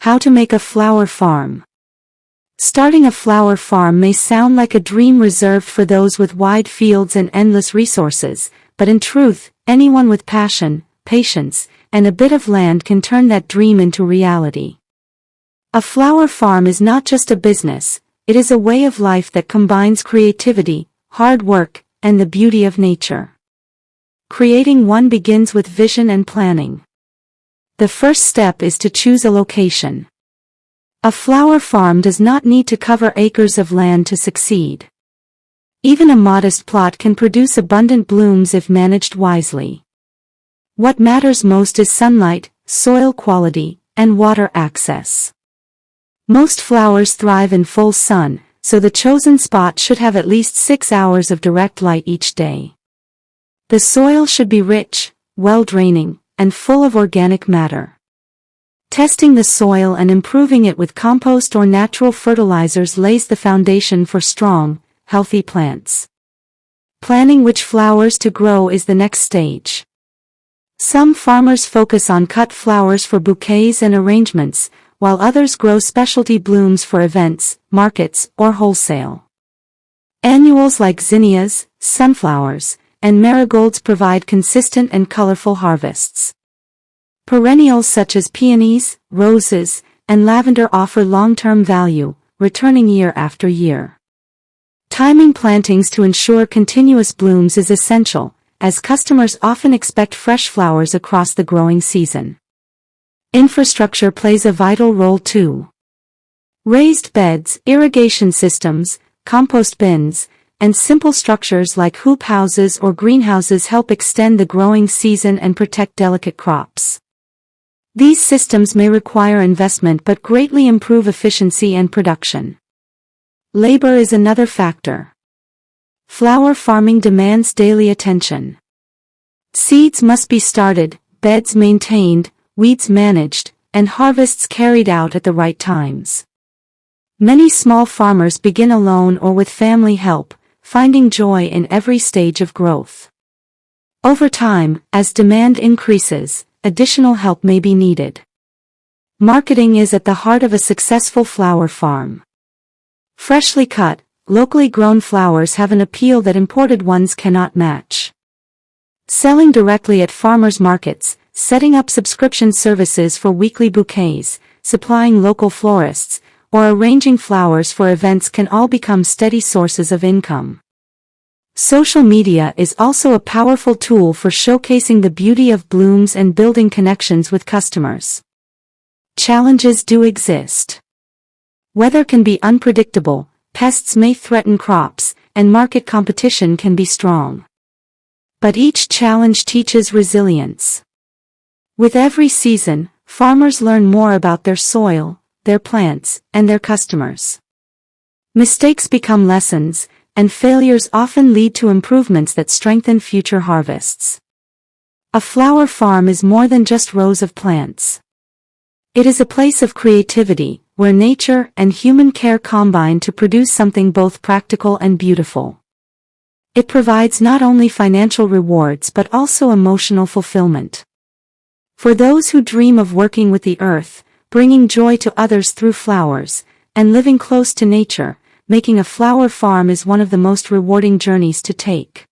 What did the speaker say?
How to make a flower farm. Starting a flower farm may sound like a dream reserved for those with wide fields and endless resources, but in truth, anyone with passion, patience, and a bit of land can turn that dream into reality. A flower farm is not just a business, it is a way of life that combines creativity, hard work, and the beauty of nature. Creating one begins with vision and planning. The first step is to choose a location. A flower farm does not need to cover acres of land to succeed. Even a modest plot can produce abundant blooms if managed wisely. What matters most is sunlight, soil quality, and water access. Most flowers thrive in full sun, so the chosen spot should have at least 6 hours of direct light each day. The soil should be rich, well-draining, and full of organic matter. Testing the soil and improving it with compost or natural fertilizers lays the foundation for strong, healthy plants. Planning which flowers to grow is the next stage. Some farmers focus on cut flowers for bouquets and arrangements, while others grow specialty blooms for events, markets, or wholesale. Annuals like zinnias, sunflowers, and marigolds provide consistent and colorful harvests. Perennials such as peonies, roses, and lavender offer long-term value, returning year after year. Timing plantings to ensure continuous blooms is essential, as customers often expect fresh flowers across the growing season. Infrastructure plays a vital role too. Raised beds, irrigation systems, compost bins, and simple structures like hoop houses or greenhouses help extend the growing season and protect delicate crops. These systems may require investment but greatly improve efficiency and production. Labor is another factor. Flower farming demands daily attention. Seeds must be started, beds maintained, weeds managed, and harvests carried out at the right times. Many small farmers begin alone or with family help, finding joy in every stage of growth. Over time, as demand increases, additional help may be needed. Marketing is at the heart of a successful flower farm. Freshly cut, locally grown flowers have an appeal that imported ones cannot match. Selling directly at farmers' markets, setting up subscription services for weekly bouquets, supplying local florists, or arranging flowers for events can all become steady sources of income. Social media is also a powerful tool for showcasing the beauty of blooms and building connections with customers. Challenges do exist. Weather can be unpredictable, pests may threaten crops, and market competition can be strong. But each challenge teaches resilience. With every season, farmers learn more about their soil, their plants, and their customers. Mistakes become lessons, and failures often lead to improvements that strengthen future harvests. A flower farm is more than just rows of plants. It is a place of creativity, where nature and human care combine to produce something both practical and beautiful. It provides not only financial rewards but also emotional fulfillment. For those who dream of working with the earth, bringing joy to others through flowers, and living close to nature, making a flower farm is one of the most rewarding journeys to take.